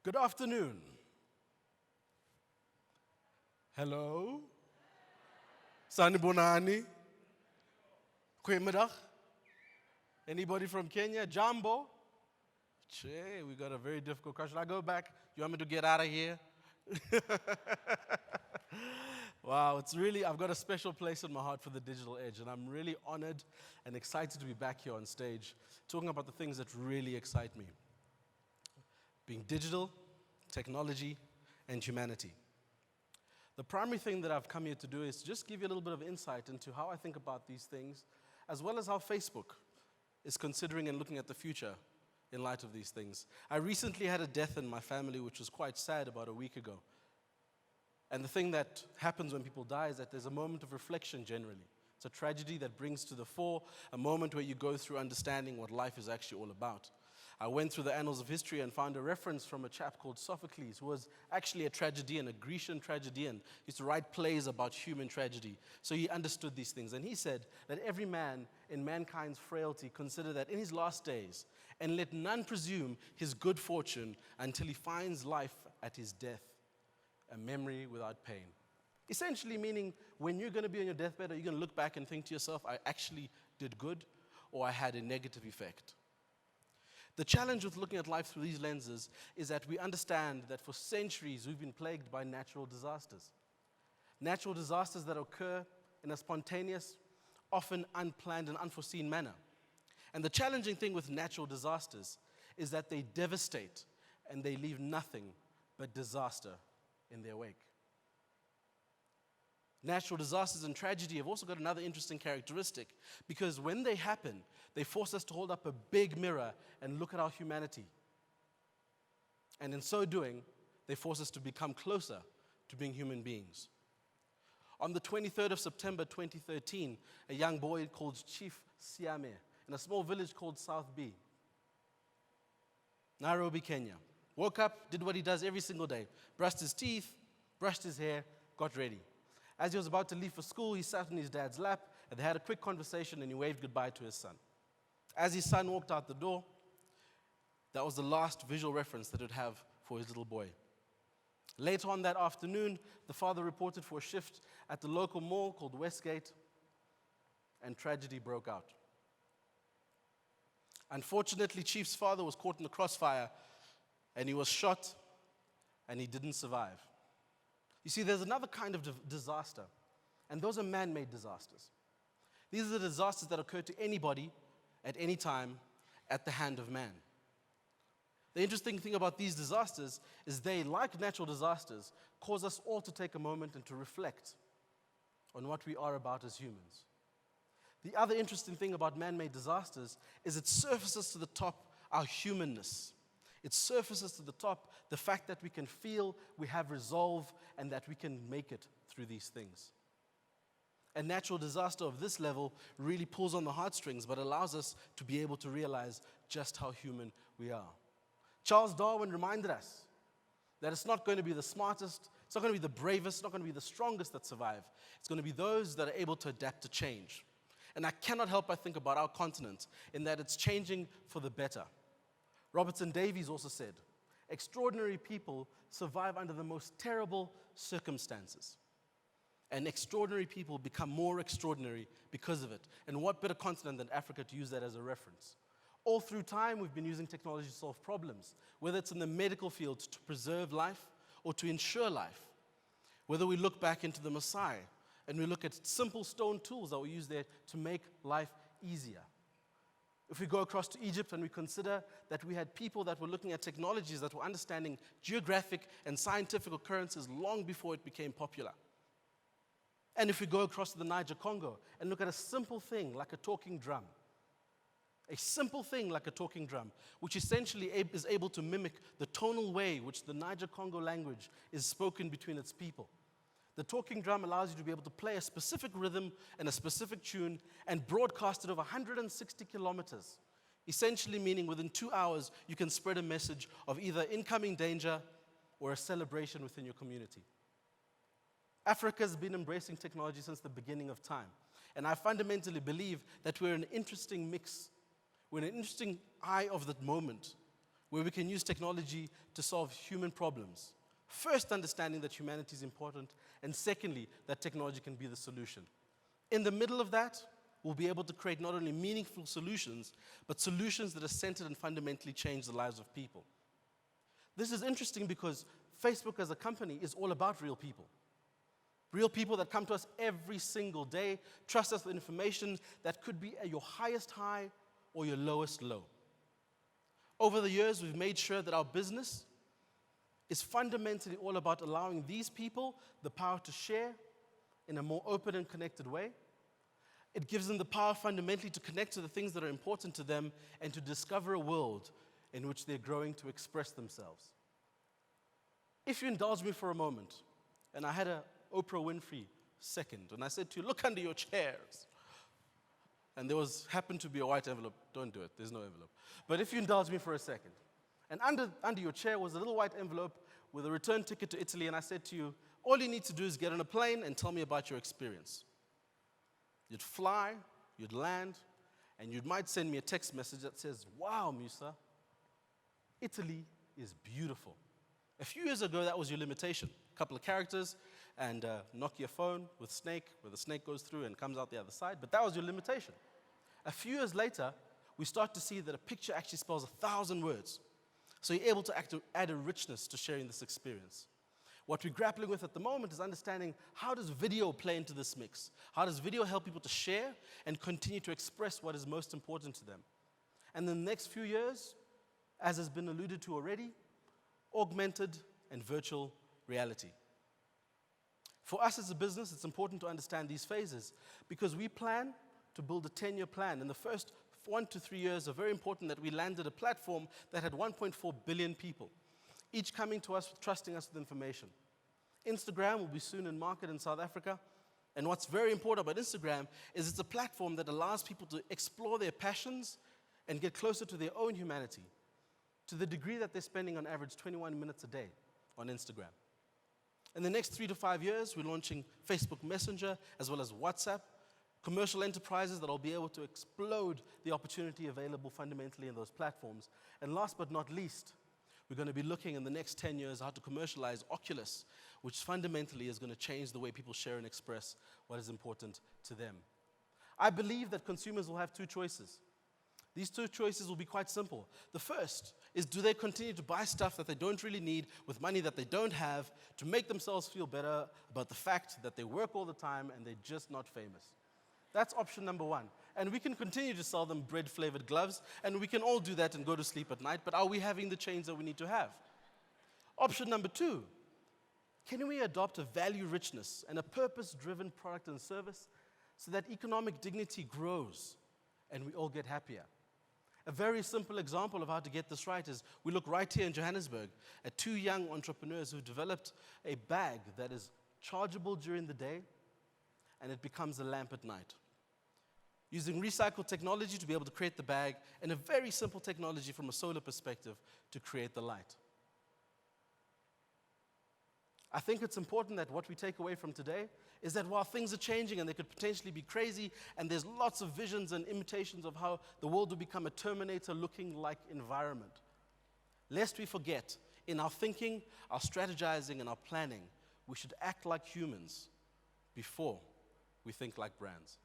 Good afternoon. Hello. Sanibonani. Goeiemiddag. Anybody from Kenya? Jambo? Che, we got a very difficult question. I go back. You want me to get out of here? Wow, I've got a special place in my heart for the digital edge, and I'm really honored and excited to be back here on stage talking about the things that really excite me. Being digital, technology, and humanity. The primary thing that I've come here to do is just give you a little bit of insight into how I think about these things, as well as how Facebook is considering and looking at the future in light of these things. I recently had a death in my family, which was quite sad, about a week ago. And the thing that happens when people die is that there's a moment of reflection generally. It's a tragedy that brings to the fore a moment where you go through understanding what life is actually all about. I went through the annals of history and found a reference from a chap called Sophocles, who was actually a tragedian, a Grecian tragedian. He used to write plays about human tragedy. So he understood these things. And he said that every man in mankind's frailty consider that in his last days, and let none presume his good fortune until he finds life at his death, a memory without pain. Essentially meaning when you're going to be on your deathbed, are you going to look back and think to yourself, I actually did good, or I had a negative effect? The challenge with looking at life through these lenses is that we understand that for centuries we've been plagued by natural disasters. Natural disasters that occur in a spontaneous, often unplanned and unforeseen manner. And the challenging thing with natural disasters is that they devastate and they leave nothing but disaster in their wake. Natural disasters and tragedy have also got another interesting characteristic, because when they happen, they force us to hold up a big mirror and look at our humanity. And in so doing, they force us to become closer to being human beings. On the 23rd of September 2013, a young boy called Chief Siame in a small village called South B, Nairobi, Kenya, woke up, did what he does every single day, brushed his teeth, brushed his hair, got ready. As he was about to leave for school, he sat in his dad's lap, and they had a quick conversation, and he waved goodbye to his son. As his son walked out the door, that was the last visual reference that he'd have for his little boy. Later on that afternoon, the father reported for a shift at the local mall called Westgate, and tragedy broke out. Unfortunately, Chief's father was caught in the crossfire, and he was shot, and he didn't survive. You see, there's another kind of disaster, and those are man-made disasters. These are the disasters that occur to anybody, at any time, at the hand of man. The interesting thing about these disasters is they, like natural disasters, cause us all to take a moment and to reflect on what we are about as humans. The other interesting thing about man-made disasters is it surfaces to the top our humanness. It surfaces to the top the fact that we can feel, we have resolve, and that we can make it through these things. A natural disaster of this level really pulls on the heartstrings, but allows us to be able to realize just how human we are. Charles Darwin reminded us that it's not going to be the smartest, it's not going to be the bravest, it's not going to be the strongest that survive. It's going to be those that are able to adapt to change. And I cannot help but think about our continent in that it's changing for the better. Robertson Davies also said, extraordinary people survive under the most terrible circumstances. And extraordinary people become more extraordinary because of it. And what better continent than Africa to use that as a reference? All through time, we've been using technology to solve problems, whether it's in the medical field to preserve life or to ensure life. Whether we look back into the Maasai and we look at simple stone tools that we use there to make life easier. If we go across to Egypt and we consider that we had people that were looking at technologies that were understanding geographic and scientific occurrences long before it became popular. And if we go across to the Niger Congo and look at a simple thing like a talking drum, which essentially is able to mimic the tonal way which the Niger Congo language is spoken between its people. The talking drum allows you to be able to play a specific rhythm and a specific tune and broadcast it over 160 kilometers, essentially meaning within 2 hours you can spread a message of either incoming danger or a celebration within your community. Africa has been embracing technology since the beginning of time, and I fundamentally believe that we're an interesting mix. We're in an interesting eye of that moment where we can use technology to solve human problems. First, understanding that humanity is important, and secondly, that technology can be the solution. In the middle of that, we'll be able to create not only meaningful solutions, but solutions that are centered and fundamentally change the lives of people. This is interesting because Facebook as a company is all about real people. Real people that come to us every single day, trust us with information that could be at your highest high or your lowest low. Over the years, we've made sure that our business is fundamentally all about allowing these people the power to share in a more open and connected way. It gives them the power fundamentally to connect to the things that are important to them and to discover a world in which they're growing to express themselves. If you indulge me for a moment, and I had a Oprah Winfrey second, and I said to you, look under your chairs. And there happened to be a white envelope. Don't do it, there's no envelope. But if you indulge me for a second, and under your chair was a little white envelope with a return ticket to Italy, and I said to you, all you need to do is get on a plane and tell me about your experience. You'd fly, you'd land, and you might send me a text message that says, wow, Musa, Italy is beautiful. A few years ago, that was your limitation. A couple of characters and a Nokia phone with Snake, where the snake goes through and comes out the other side, but that was your limitation. A few years later, we start to see that a picture actually spells 1,000 words. So you're able to add a richness to sharing this experience. What we're grappling with at the moment is understanding, how does video play into this mix? How does video help people to share and continue to express what is most important to them? And in the next few years, as has been alluded to already, augmented and virtual reality. For us as a business, it's important to understand these phases because we plan to build a 10-year plan. In the first 1 to 3 years are very important that we landed a platform that had 1.4 billion people, each coming to us, trusting us with information. Instagram will be soon in market in South Africa. And what's very important about Instagram is it's a platform that allows people to explore their passions and get closer to their own humanity, to the degree that they're spending on average 21 minutes a day on Instagram. In the next 3 to 5 years, we're launching Facebook Messenger as well as WhatsApp, commercial enterprises that will be able to explode the opportunity available fundamentally in those platforms. And last but not least, we're going to be looking in the next 10 years how to commercialize Oculus, which fundamentally is going to change the way people share and express what is important to them. I believe that consumers will have two choices. These two choices will be quite simple. The first is, do they continue to buy stuff that they don't really need with money that they don't have to make themselves feel better about the fact that they work all the time and they're just not famous? That's option number one. And we can continue to sell them bread-flavored gloves, and we can all do that and go to sleep at night, but are we having the change that we need to have? Option number two, can we adopt a value richness and a purpose-driven product and service so that economic dignity grows and we all get happier? A very simple example of how to get this right is we look right here in Johannesburg at two young entrepreneurs who developed a bag that is chargeable during the day and it becomes a lamp at night. Using recycled technology to be able to create the bag and a very simple technology from a solar perspective to create the light. I think it's important that what we take away from today is that while things are changing and they could potentially be crazy, and there's lots of visions and imitations of how the world will become a Terminator-looking like environment, lest we forget, in our thinking, our strategizing, and our planning, we should act like humans before we think like brands.